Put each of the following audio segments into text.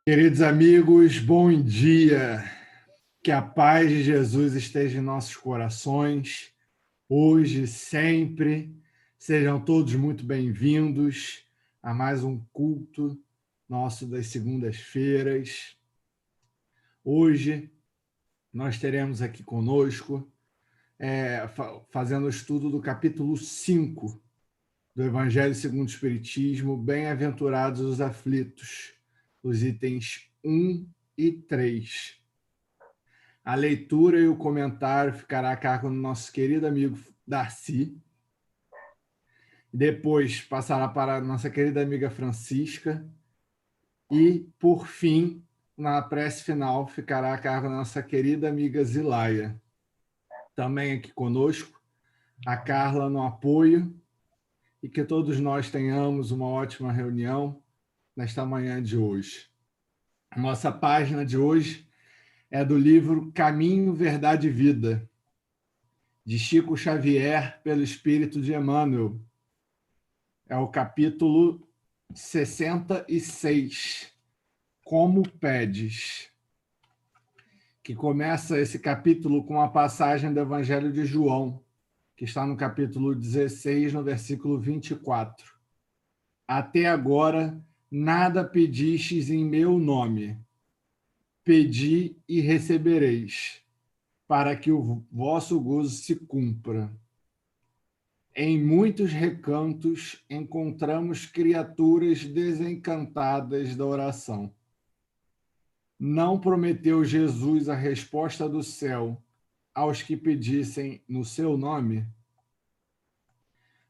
Queridos amigos, bom dia. Que a paz de Jesus esteja em nossos corações, hoje, sempre. Sejam todos muito bem-vindos a mais um culto nosso das segundas-feiras. Hoje nós teremos aqui conosco, fazendo o estudo do capítulo 5 do Evangelho segundo o Espiritismo, Bem-aventurados os aflitos, os itens 1 e 3. A leitura e o comentário ficará a cargo do nosso querido amigo Darcy. Depois passará para a nossa querida amiga Francisca. E, por fim, na prece final, ficará a cargo da nossa querida amiga Zilaia. Também aqui conosco, a Carla no apoio, e que todos nós tenhamos uma ótima reunião nesta manhã de hoje. A nossa página de hoje é do livro Caminho, Verdade e Vida, de Chico Xavier, pelo Espírito de Emmanuel. É o capítulo 66, Como Pedes, que começa esse capítulo com a passagem do Evangelho de João, que está no capítulo 16, no versículo 24. Até agora, nada pedistes em meu nome. Pedi e recebereis, para que o vosso gozo se cumpra. Em muitos recantos encontramos criaturas desencantadas da oração. Não prometeu Jesus a resposta do céu aos que pedissem no seu nome?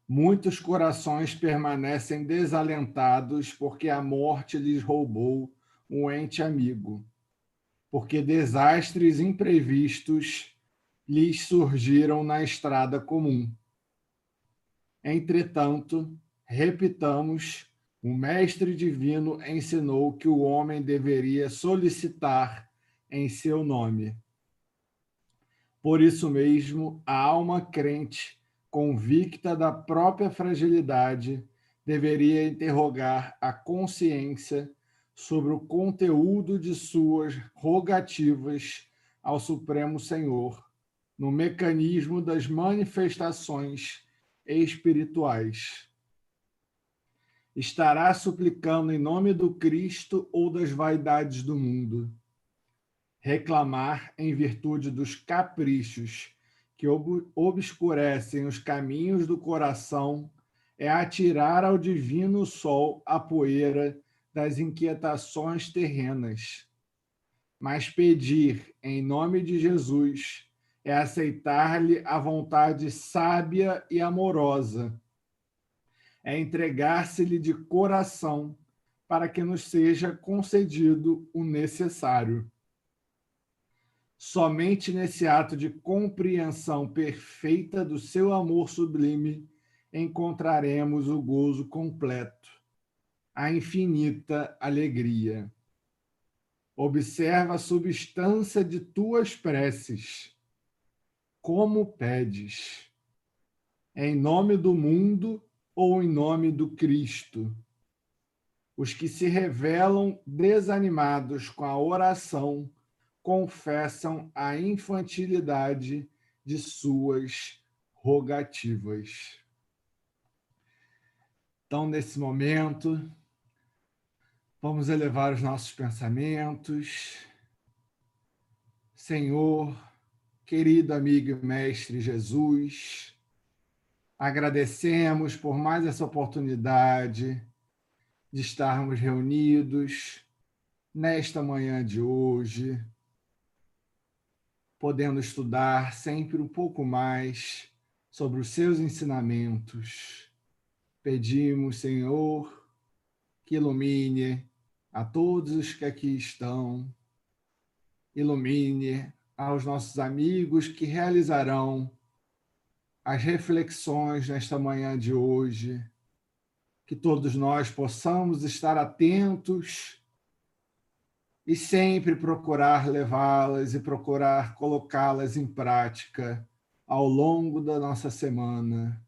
Muitos corações permanecem desalentados porque a morte lhes roubou um ente amigo, porque desastres imprevistos lhes surgiram na estrada comum. Entretanto, repitamos, o Mestre Divino ensinou que o homem deveria solicitar em seu nome. Por isso mesmo, a alma crente, convicta da própria fragilidade, deveria interrogar a consciência sobre o conteúdo de suas rogativas ao Supremo Senhor, no mecanismo das manifestações espirituais. Estará suplicando em nome do Cristo ou das vaidades do mundo? Reclamar em virtude dos caprichos que obscurecem os caminhos do coração é atirar ao divino sol a poeira das inquietações terrenas. Mas pedir em nome de Jesus é aceitar-lhe a vontade sábia e amorosa, é entregar-se-lhe de coração para que nos seja concedido o necessário. Somente nesse ato de compreensão perfeita do seu amor sublime encontraremos o gozo completo, a infinita alegria. Observa a substância de tuas preces. Como pedes? Em nome do mundo ou em nome do Cristo? Os que se revelam desanimados com a oração confessam a infantilidade de suas rogativas. Então, nesse momento, vamos elevar os nossos pensamentos. Senhor, querido amigo e mestre Jesus, agradecemos por mais essa oportunidade de estarmos reunidos nesta manhã de hoje, podendo estudar sempre um pouco mais sobre os seus ensinamentos. Pedimos, Senhor, que ilumine a todos os que aqui estão, ilumine aos nossos amigos que realizarão as reflexões nesta manhã de hoje, que todos nós possamos estar atentos e sempre procurar levá-las e procurar colocá-las em prática ao longo da nossa semana.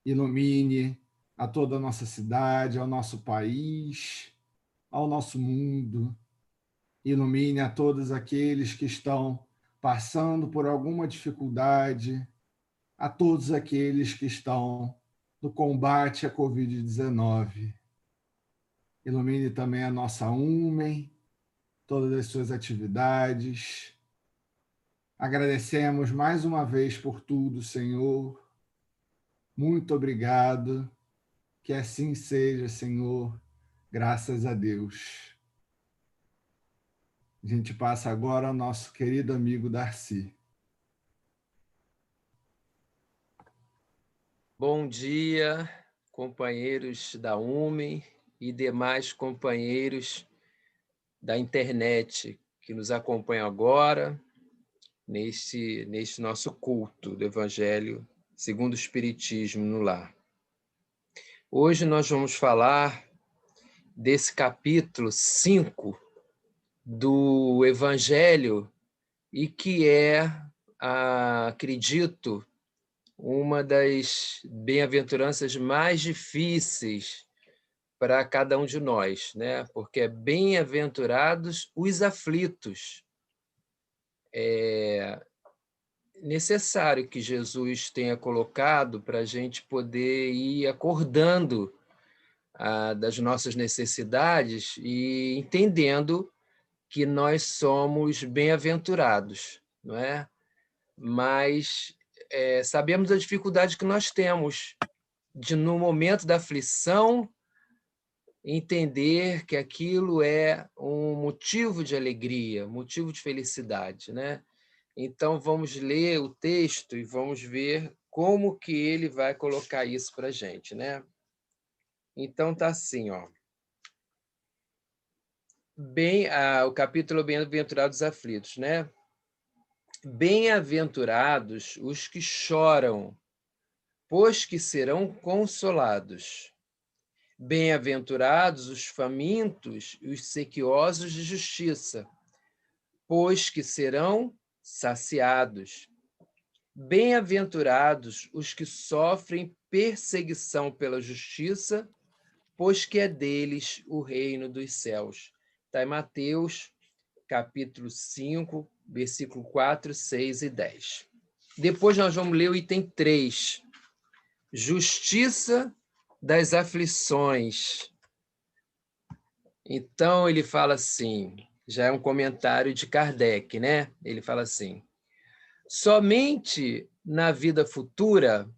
Ilumine a toda a nossa cidade, ao nosso país, ao nosso mundo. Ilumine a todos aqueles que estão passando por alguma dificuldade, a todos aqueles que estão no combate à Covid-19. Ilumine também a nossa UMEN, todas as suas atividades. Agradecemos mais uma vez por tudo, Senhor. Muito obrigado. Que assim seja, Senhor. Graças a Deus. A gente passa agora ao nosso querido amigo Darcy. Bom dia, companheiros da UMEN e demais companheiros da internet que nos acompanham agora neste nosso culto do Evangelho segundo o Espiritismo no Lar. Hoje nós vamos falar desse capítulo 5 do Evangelho e que é, acredito, uma das bem-aventuranças mais difíceis para cada um de nós, né? Porque é bem-aventurados os aflitos. É necessário que Jesus tenha colocado para a gente poder ir acordando das nossas necessidades e entendendo que nós somos bem-aventurados, não é? Mas sabemos a dificuldade que nós temos de, no momento da aflição, entender que aquilo é um motivo de alegria, motivo de felicidade, né? Então, vamos ler o texto e vamos ver como que ele vai colocar isso para a gente, né? Então, tá assim, ó. O capítulo Bem-aventurados aflitos, né? Bem-aventurados os que choram, pois que serão consolados. Bem-aventurados os famintos e os sequiosos de justiça, pois que serão saciados. Bem-aventurados os que sofrem perseguição pela justiça, pois que é deles o reino dos céus. Está em Mateus, capítulo 5, versículo 4, 6 e 10. Depois nós vamos ler o item 3, justiça das aflições. Então, ele fala assim, já é um comentário de Kardec, né? Ele fala assim, somente na vida futura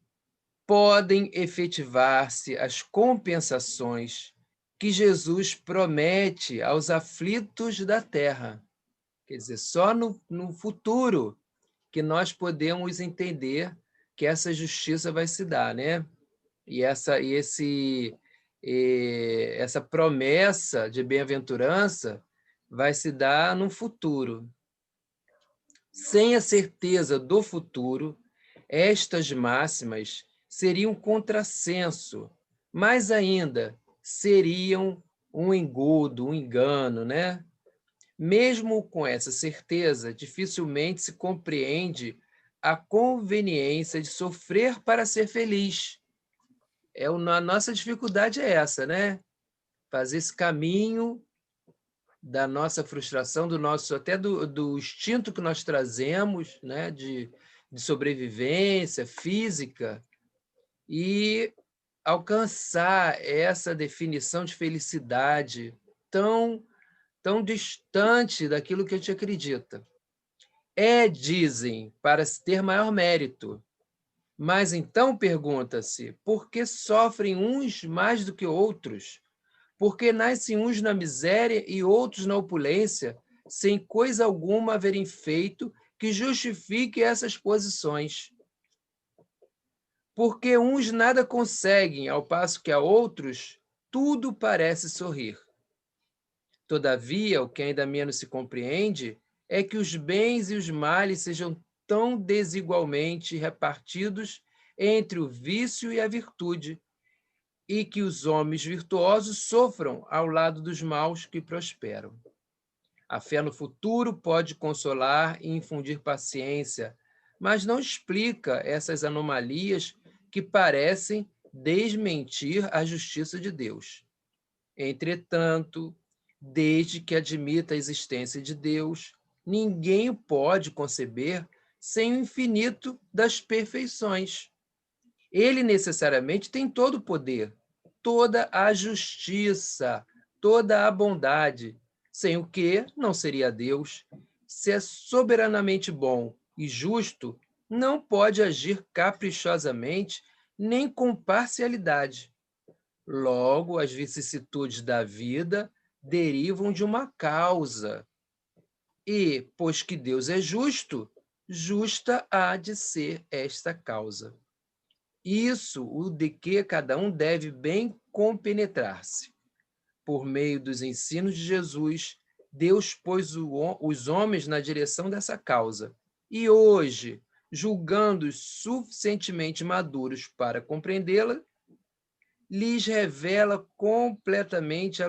podem efetivar-se as compensações que Jesus promete aos aflitos da terra. Quer dizer, só no futuro que nós podemos entender que essa justiça vai se dar, né? E essa promessa de bem-aventurança vai se dar no futuro. Sem a certeza do futuro, estas máximas seriam um contrassenso, mais ainda, seriam um engodo, um engano, né? Mesmo com essa certeza, dificilmente se compreende a conveniência de sofrer para ser feliz. A nossa dificuldade é essa, né? Fazer esse caminho da nossa frustração, até do instinto que nós trazemos, né? de sobrevivência física, e alcançar essa definição de felicidade tão distante daquilo que a gente acredita. Dizem, para se ter maior mérito. Mas então pergunta-se, por que sofrem uns mais do que outros? Por que nascem uns na miséria e outros na opulência, sem coisa alguma haverem feito que justifique essas posições? Porque uns nada conseguem, ao passo que a outros tudo parece sorrir. Todavia, o que ainda menos se compreende é que os bens e os males sejam tão desigualmente repartidos entre o vício e a virtude, e que os homens virtuosos sofram ao lado dos maus que prosperam. A fé no futuro pode consolar e infundir paciência, mas não explica essas anomalias que parecem desmentir a justiça de Deus. Entretanto, desde que admita a existência de Deus. Ninguém o pode conceber sem o infinito das perfeições. Ele necessariamente tem todo o poder, toda a justiça, toda a bondade, sem o que não seria Deus. Se é soberanamente bom e justo, não pode agir caprichosamente nem com parcialidade. Logo, as vicissitudes da vida derivam de uma causa. E, pois que Deus é justo, justa há de ser esta causa. Isso o de que cada um deve bem compenetrar-se. Por meio dos ensinos de Jesus, Deus pôs os homens na direção dessa causa. E hoje, julgando-os suficientemente maduros para compreendê-la, lhes revela completamente a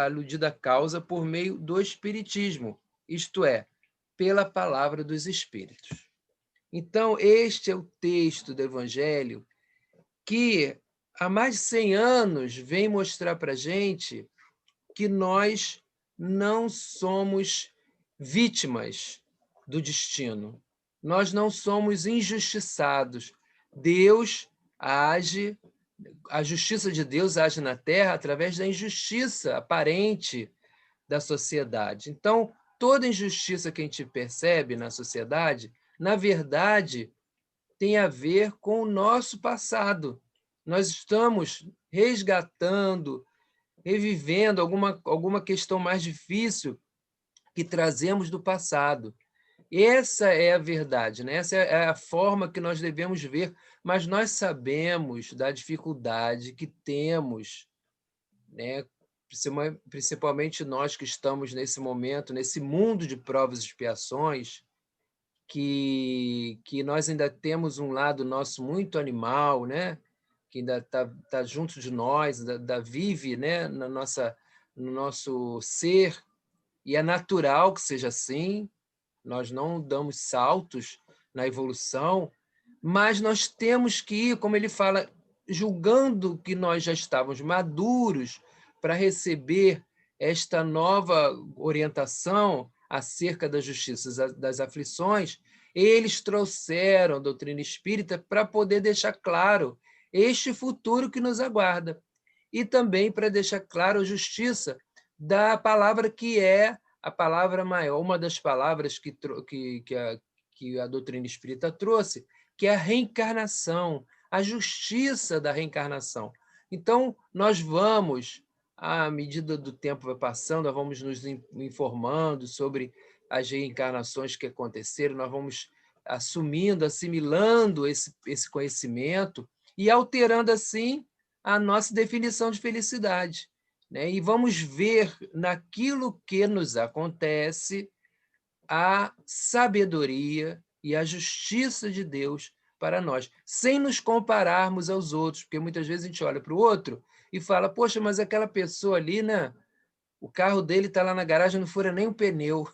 aludida causa por meio do Espiritismo, isto é, pela palavra dos Espíritos. Então, este é o texto do Evangelho que há mais de 100 anos vem mostrar para a gente que nós não somos vítimas do destino. Nós não somos injustiçados. Deus age, a justiça de Deus age na Terra através da injustiça aparente da sociedade. Então, toda injustiça que a gente percebe na sociedade, na verdade, tem a ver com o nosso passado. Nós estamos resgatando, revivendo alguma questão mais difícil que trazemos do passado. Essa é a verdade, né? Essa é a forma que nós devemos ver, mas nós sabemos da dificuldade que temos, né? Principalmente nós que estamos nesse momento, nesse mundo de provas e expiações, que nós ainda temos um lado nosso muito animal, né? Que ainda tá junto de nós, ainda vive, né? No nosso ser, e é natural que seja assim. Nós não damos saltos na evolução, mas nós temos que ir, como ele fala, julgando que nós já estávamos maduros para receber esta nova orientação acerca da justiça das aflições. Eles trouxeram a doutrina espírita para poder deixar claro este futuro que nos aguarda, e também para deixar claro a justiça da palavra que é a palavra maior, uma das palavras que a doutrina espírita trouxe, que é a reencarnação, a justiça da reencarnação. Então, nós vamos, à medida do tempo vai passando, nós vamos nos informando sobre as reencarnações que aconteceram, nós vamos assumindo, assimilando esse conhecimento e alterando, assim, a nossa definição de felicidade, né? E vamos ver naquilo que nos acontece a sabedoria e a justiça de Deus para nós, sem nos compararmos aos outros, porque muitas vezes a gente olha para o outro e fala: poxa, mas aquela pessoa ali, né? O carro dele está lá na garagem, não fura nem um pneu.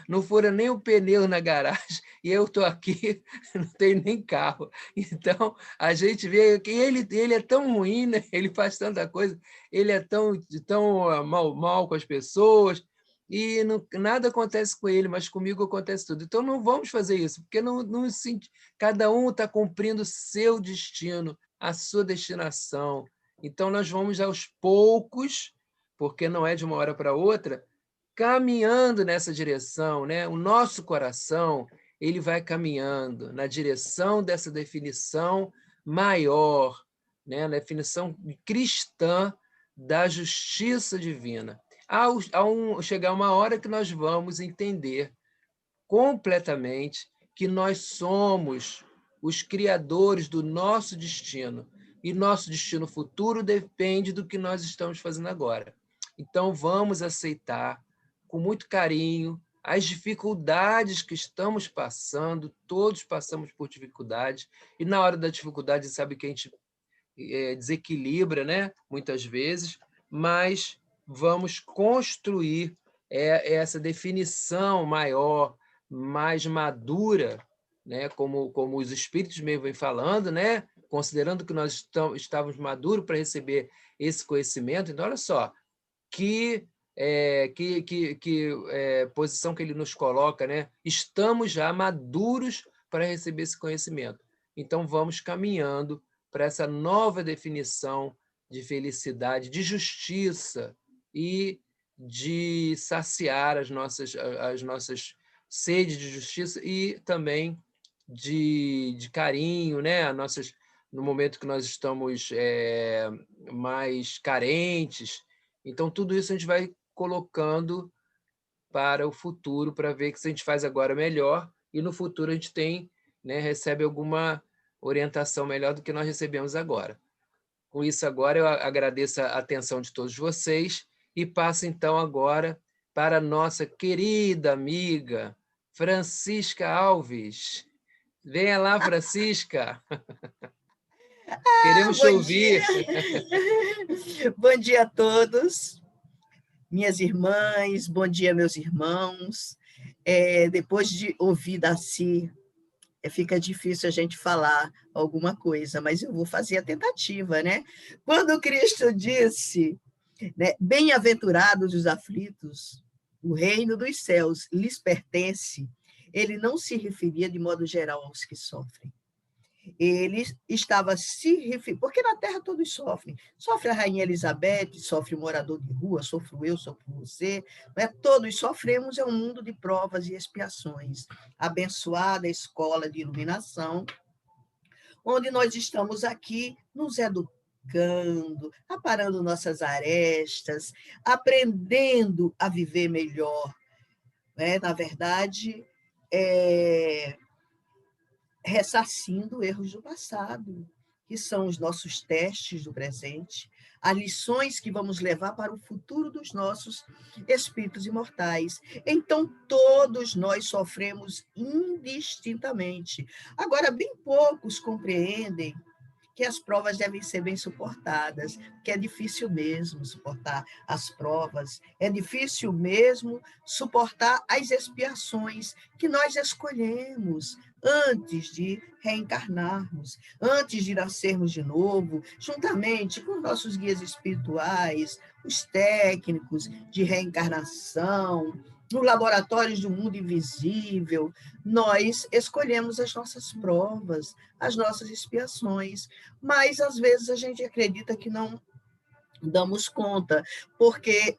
Não fura nem o pneu na garagem, e eu estou aqui, não tenho nem carro. Então, a gente vê que ele é tão ruim, né? Ele faz tanta coisa, ele é tão mal com as pessoas, e nada acontece com ele, mas comigo acontece tudo. Então, não vamos fazer isso, porque cada um está cumprindo o seu destino, a sua destinação. Então, nós vamos aos poucos, porque não é de uma hora para outra, caminhando nessa direção, né? O nosso coração, ele vai caminhando na direção dessa definição maior, né? Na definição cristã da justiça divina. Chegar uma hora que nós vamos entender completamente que nós somos os criadores do nosso destino, e nosso destino futuro depende do que nós estamos fazendo agora. Então, vamos aceitar com muito carinho as dificuldades que estamos passando, todos passamos por dificuldades, e na hora da dificuldade, sabe que a gente desequilibra, né? Muitas vezes, mas vamos construir essa definição maior, mais madura, né? Como os espíritos mesmo vêm falando, né? Considerando que nós estávamos maduros para receber esse conhecimento. Então, olha só, que posição que ele nos coloca, né? Estamos já maduros para receber esse conhecimento. Então, vamos caminhando para essa nova definição de felicidade, de justiça e de saciar as nossas sedes de justiça e também de carinho, né? No momento que nós estamos mais carentes. Então, tudo isso a gente vai colocando para o futuro, para ver que se a gente faz agora melhor, e no futuro a gente tem, né, recebe alguma orientação melhor do que nós recebemos agora. Com isso, agora eu agradeço a atenção de todos vocês e passo então agora para a nossa querida amiga Francisca Alves. Venha lá, Francisca. Queremos te Bom ouvir. dia. Bom dia a todos, minhas irmãs, bom dia, meus irmãos. Depois de ouvir Daci, fica difícil a gente falar alguma coisa, mas eu vou fazer a tentativa, né? Quando Cristo disse, né, bem-aventurados os aflitos, o reino dos céus lhes pertence, ele não se referia de modo geral aos que sofrem. Ele estava se referindo, porque na Terra todos sofrem. Sofre a Rainha Elizabeth, sofre o morador de rua, sofro eu, sofro você. Né? Todos sofremos, é um mundo de provas e expiações. Abençoada escola de iluminação, onde nós estamos aqui nos educando, aparando nossas arestas, aprendendo a viver melhor. Né? Na verdade, ressarcindo erros do passado, que são os nossos testes do presente, as lições que vamos levar para o futuro dos nossos espíritos imortais. Então, todos nós sofremos indistintamente. Agora, bem poucos compreendem que as provas devem ser bem suportadas, que é difícil mesmo suportar as provas, é difícil mesmo suportar as expiações que nós escolhemos antes de reencarnarmos, antes de nascermos de novo, juntamente com nossos guias espirituais, os técnicos de reencarnação, nos laboratórios do mundo invisível, nós escolhemos as nossas provas, as nossas expiações, mas às vezes a gente acredita que não damos conta, porque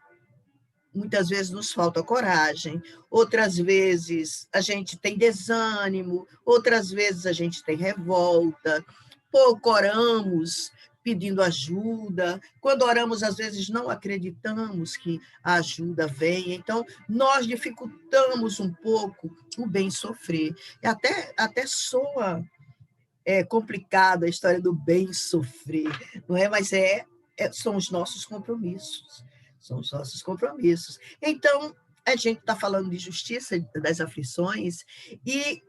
muitas vezes nos falta coragem, outras vezes a gente tem desânimo, outras vezes a gente tem revolta, pouco oramos pedindo ajuda, quando oramos às vezes não acreditamos que a ajuda vem, então nós dificultamos um pouco o bem sofrer, e até soa complicado a história do bem sofrer, não é? Mas são os nossos compromissos. São os nossos compromissos. Então, a gente está falando de justiça das aflições e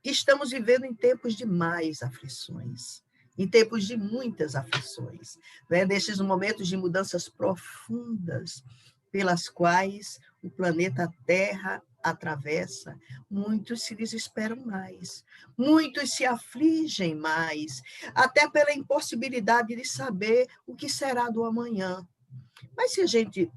estamos vivendo em tempos de mais aflições, em tempos de muitas aflições, né? Nestes momentos de mudanças profundas pelas quais o planeta Terra atravessa, muitos se desesperam mais, muitos se afligem mais, até pela impossibilidade de saber o que será do amanhã. Mas se a gente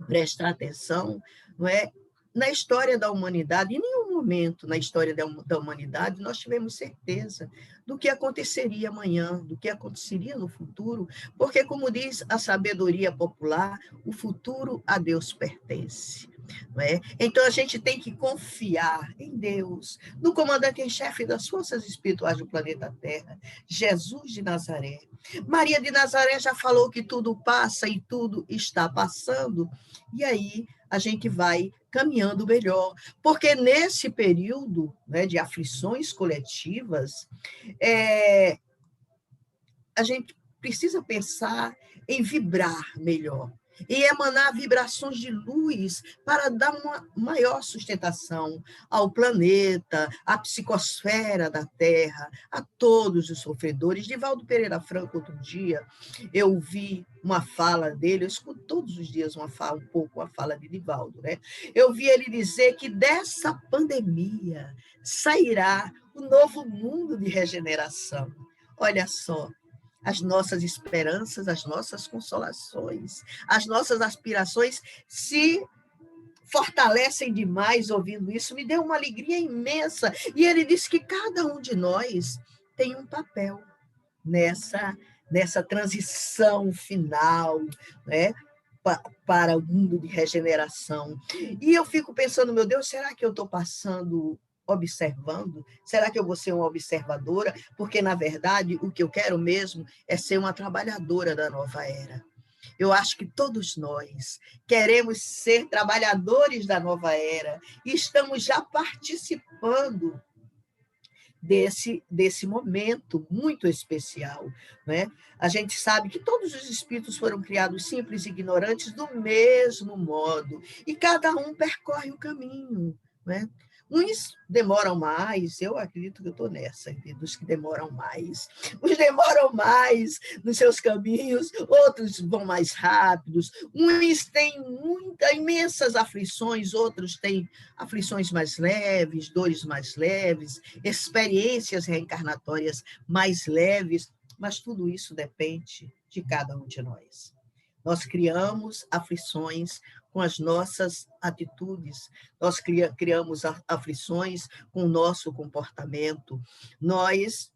prestar atenção, não é? Na história da humanidade, em nenhum momento na história da humanidade nós tivemos certeza do que aconteceria amanhã, do que aconteceria no futuro, porque, como diz a sabedoria popular, o futuro a Deus pertence. Não é? Então, a gente tem que confiar em Deus, no comandante em chefe das forças espirituais do planeta Terra, Jesus de Nazaré. Maria de Nazaré já falou que tudo passa e tudo está passando, e aí a gente vai caminhando melhor, porque nesse período, né, de aflições coletivas, a gente precisa pensar em vibrar melhor, e emanar vibrações de luz para dar uma maior sustentação ao planeta, à psicosfera da Terra, a todos os sofredores. Divaldo Pereira Franco, outro dia, eu vi uma fala dele, eu escuto todos os dias uma fala de Divaldo, né? Eu vi ele dizer que dessa pandemia sairá um novo mundo de regeneração. Olha só, as nossas esperanças, as nossas consolações, as nossas aspirações se fortalecem demais ouvindo isso. Me deu uma alegria imensa. E ele disse que cada um de nós tem um papel nessa transição final, né? Para o mundo de regeneração. E eu fico pensando, meu Deus, será que eu estou passando observando? Será que eu vou ser uma observadora? Porque, na verdade, o que eu quero mesmo é ser uma trabalhadora da nova era. Eu acho que todos nós queremos ser trabalhadores da nova era e estamos já participando desse momento muito especial, né? A gente sabe que todos os espíritos foram criados simples e ignorantes do mesmo modo, e cada um percorre o caminho, né? Uns demoram mais, eu acredito que eu estou nessa, dos que demoram mais. Uns demoram mais nos seus caminhos, outros vão mais rápidos. Uns têm imensas aflições, outros têm aflições mais leves, dores mais leves, experiências reencarnatórias mais leves, mas tudo isso depende de cada um de nós. Nós criamos aflições com as nossas atitudes, nós criamos aflições com o nosso comportamento. Nós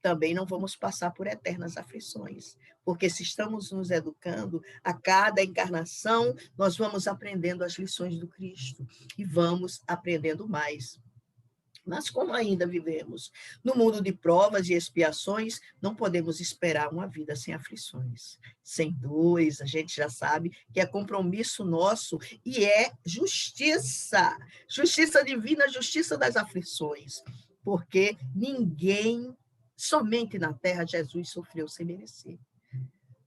também não vamos passar por eternas aflições, porque se estamos nos educando, a cada encarnação, nós vamos aprendendo as lições do Cristo e vamos aprendendo mais. Mas como ainda vivemos no mundo de provas e expiações, não podemos esperar uma vida sem aflições, sem dores. A gente já sabe que é compromisso nosso e é justiça, justiça divina, justiça das aflições, porque ninguém, somente na terra, Jesus sofreu sem merecer,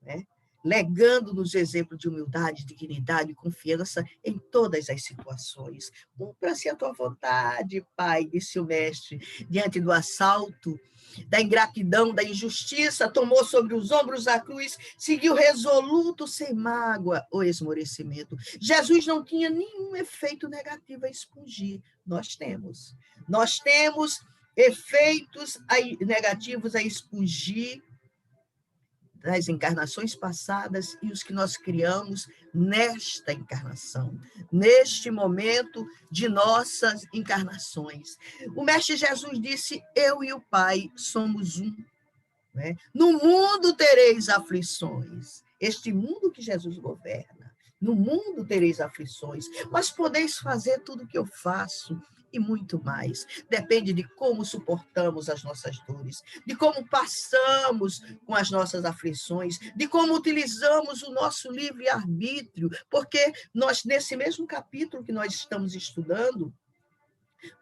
né? Legando-nos exemplo de humildade, dignidade e confiança em todas as situações. Cumpra-se a tua vontade, Pai, disse o mestre, diante do assalto, da ingratidão, da injustiça, tomou sobre os ombros a cruz, seguiu resoluto, sem mágoa ou esmorecimento. Jesus não tinha nenhum efeito negativo a expungir. Nós temos efeitos negativos a expungir das encarnações passadas e os que nós criamos nesta encarnação, neste momento de nossas encarnações. O Mestre Jesus disse, eu e o Pai somos um, né? No mundo tereis aflições, este mundo que Jesus governa, no mundo tereis aflições, mas podeis fazer tudo o que eu faço, e muito mais. Depende de como suportamos as nossas dores, de como passamos com as nossas aflições, de como utilizamos o nosso livre-arbítrio, porque nós, nesse mesmo capítulo que nós estamos estudando,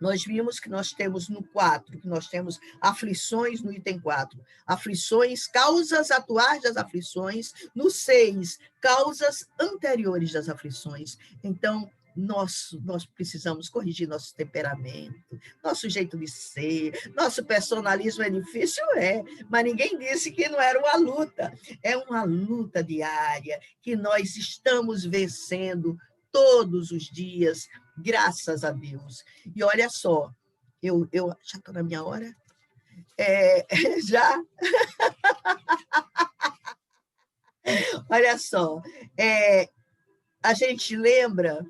nós vimos que nós temos no 4, que nós temos aflições no item 4, aflições, causas atuais das aflições, no 6, causas anteriores das aflições. Então, nós precisamos corrigir nosso temperamento, nosso jeito de ser, nosso personalismo é difícil, mas ninguém disse que não era uma luta. É uma luta diária que nós estamos vencendo todos os dias, graças a Deus. E olha só, eu já estou na minha hora? Já? Olha só, a gente lembra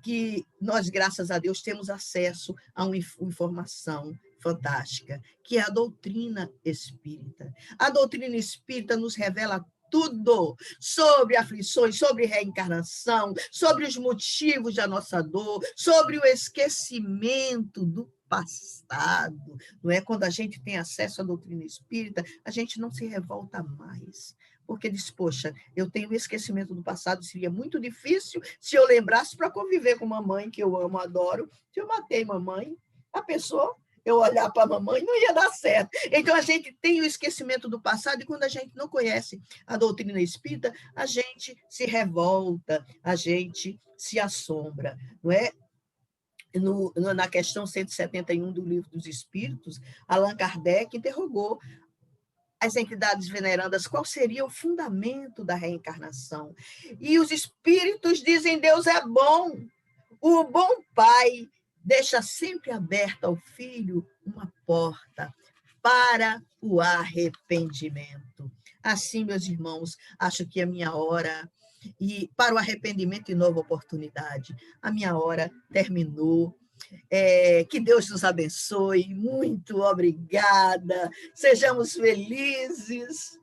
que nós, graças a Deus, temos acesso a uma informação fantástica, que é a doutrina espírita. A doutrina espírita nos revela tudo sobre aflições, sobre reencarnação, sobre os motivos da nossa dor, sobre o esquecimento do passado. Não é? Quando a gente tem acesso à doutrina espírita, a gente não se revolta mais. Porque diz, poxa, eu tenho esquecimento do passado, seria muito difícil se eu lembrasse para conviver com mamãe, que eu amo, adoro. Se eu matei mamãe, a pessoa, eu olhar para a mamãe, não ia dar certo. Então, a gente tem o esquecimento do passado, e quando a gente não conhece a doutrina espírita, a gente se revolta, a gente se assombra, não é? Na questão 171 do Livro dos Espíritos, Allan Kardec interrogou as entidades venerandas qual seria o fundamento da reencarnação. E os espíritos dizem, Deus é bom. O bom pai deixa sempre aberta ao filho uma porta para o arrependimento. Assim, meus irmãos, acho que a minha hora, e para o arrependimento e nova oportunidade, a minha hora terminou. Que Deus nos abençoe, muito obrigada. Sejamos felizes,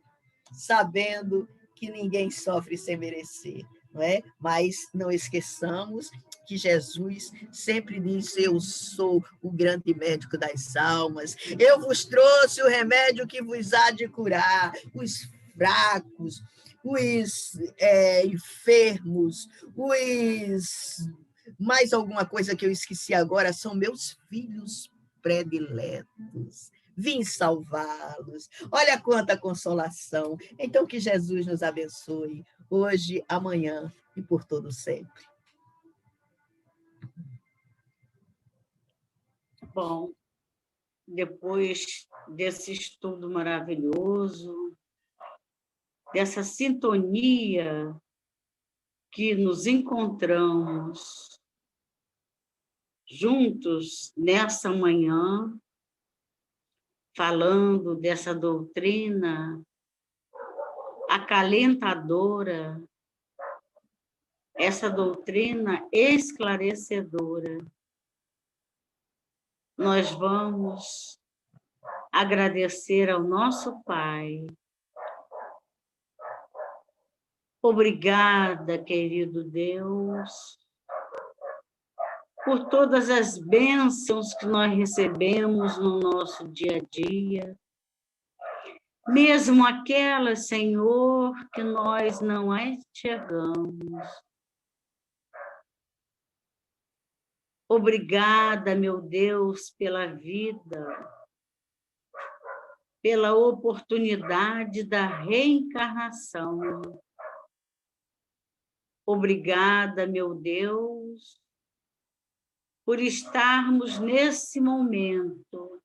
sabendo que ninguém sofre sem merecer, não é? Mas não esqueçamos que Jesus sempre diz: eu sou o grande médico das almas, eu vos trouxe o remédio que vos há de curar os fracos, os enfermos, os... Mais alguma coisa que eu esqueci agora, são meus filhos prediletos. Vim salvá-los. Olha quanta consolação. Então, que Jesus nos abençoe, hoje, amanhã e por todo sempre. Bom, depois desse estudo maravilhoso, dessa sintonia que nos encontramos juntos nessa manhã, falando dessa doutrina acalentadora, essa doutrina esclarecedora, nós vamos agradecer ao nosso Pai. Obrigada, querido Deus, por todas as bênçãos que nós recebemos no nosso dia a dia, mesmo aquelas, Senhor, que nós não enxergamos. Obrigada, meu Deus, pela vida, pela oportunidade da reencarnação. Obrigada, meu Deus, por estarmos nesse momento,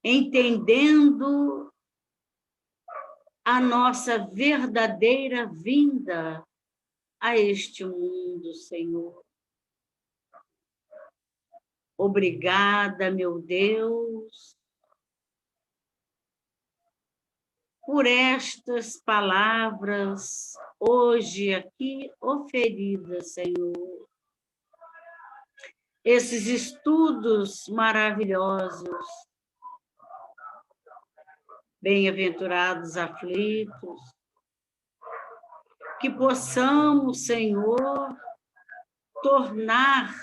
entendendo a nossa verdadeira vinda a este mundo, Senhor. Obrigada, meu Deus, por estas palavras hoje aqui oferidas, Senhor. Esses estudos maravilhosos. Bem-aventurados aflitos, que possamos, Senhor, tornar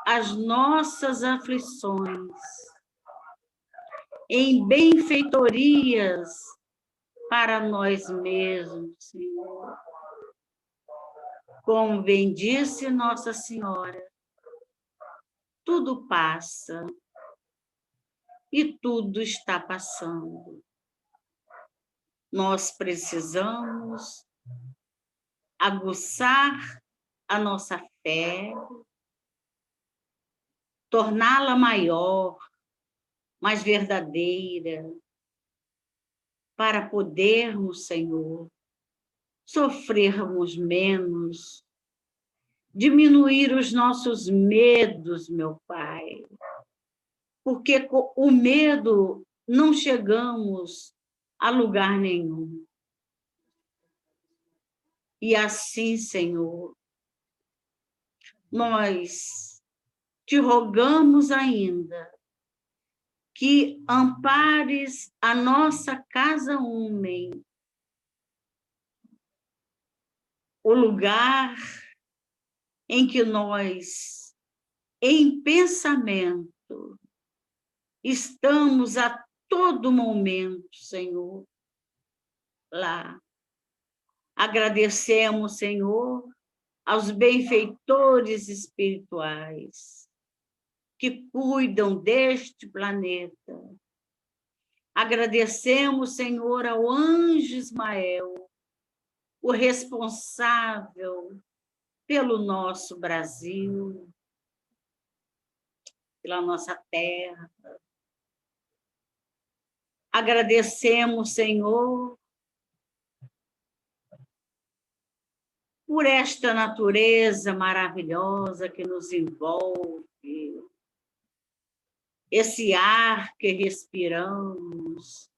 as nossas aflições em benfeitorias para nós mesmos, Senhor. Como bem disse Nossa Senhora, tudo passa e tudo está passando. Nós precisamos aguçar a nossa fé, torná-la maior, mais verdadeira, para podermos, Senhor, sofrermos menos, diminuir os nossos medos, meu Pai, porque com o medo não chegamos a lugar nenhum. E assim, Senhor, nós te rogamos ainda que ampares a nossa casa homem, o lugar em que nós, em pensamento, estamos a todo momento, Senhor, lá. Agradecemos, Senhor, aos benfeitores espirituais que cuidam deste planeta. Agradecemos, Senhor, ao anjo Ismael, o responsável pelo nosso Brasil, pela nossa terra. Agradecemos, Senhor, por esta natureza maravilhosa que nos envolve, esse ar que respiramos,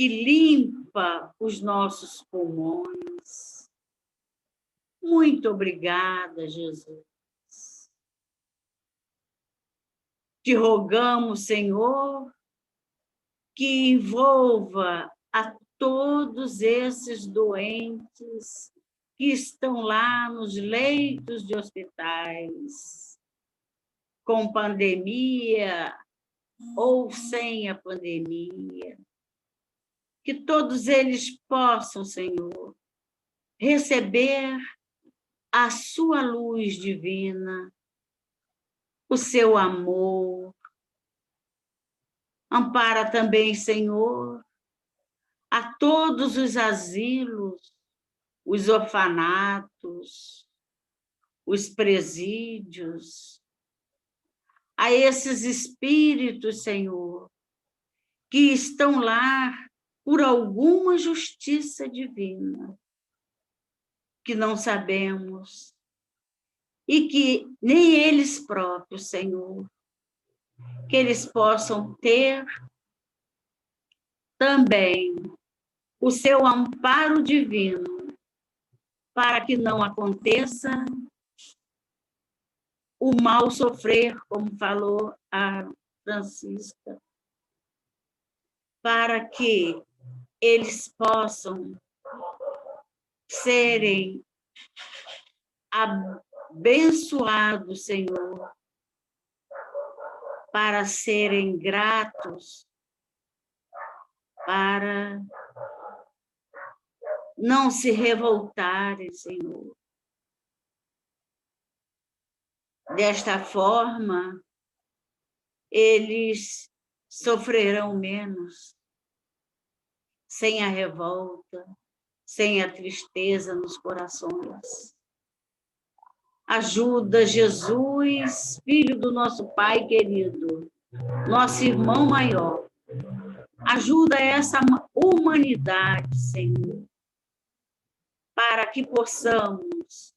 que limpa os nossos pulmões. Muito obrigada, Jesus. Te rogamos, Senhor, que envolva a todos esses doentes que estão lá nos leitos de hospitais, com pandemia ou sem a pandemia. Que todos eles possam, Senhor, receber a sua luz divina, o seu amor. Ampara também, Senhor, a todos os asilos, os orfanatos, os presídios, a esses espíritos, Senhor, que estão lá por alguma justiça divina, que não sabemos, e que nem eles próprios, Senhor, que eles possam ter também o seu amparo divino, para que não aconteça o mal sofrer, como falou a Francisca, para que eles possam serem abençoados, Senhor, para serem gratos, para não se revoltarem, Senhor. Desta forma, eles sofrerão menos, sem a revolta, sem a tristeza nos corações. Ajuda, Jesus, Filho do nosso Pai querido, nosso irmão maior. Ajuda essa humanidade, Senhor, para que possamos,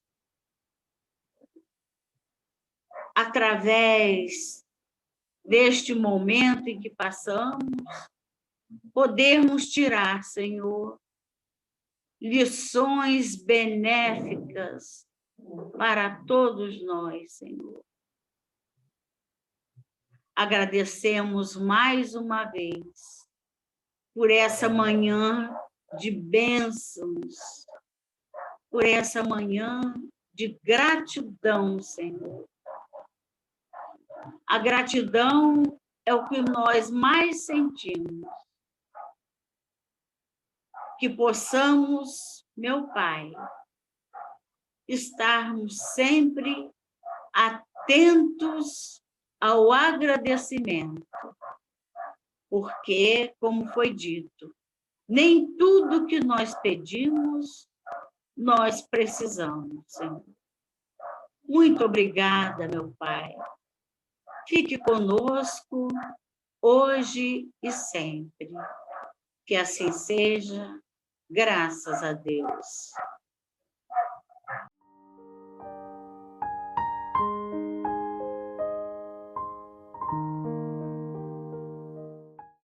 através deste momento em que passamos, podermos tirar, Senhor, lições benéficas para todos nós, Senhor. Agradecemos mais uma vez por essa manhã de bênçãos, por essa manhã de gratidão, Senhor. A gratidão é o que nós mais sentimos. Que possamos, meu Pai, estarmos sempre atentos ao agradecimento, porque, como foi dito, nem tudo que nós pedimos, nós precisamos, Senhor. Muito obrigada, meu Pai. Fique conosco hoje e sempre. Que assim seja, graças a Deus.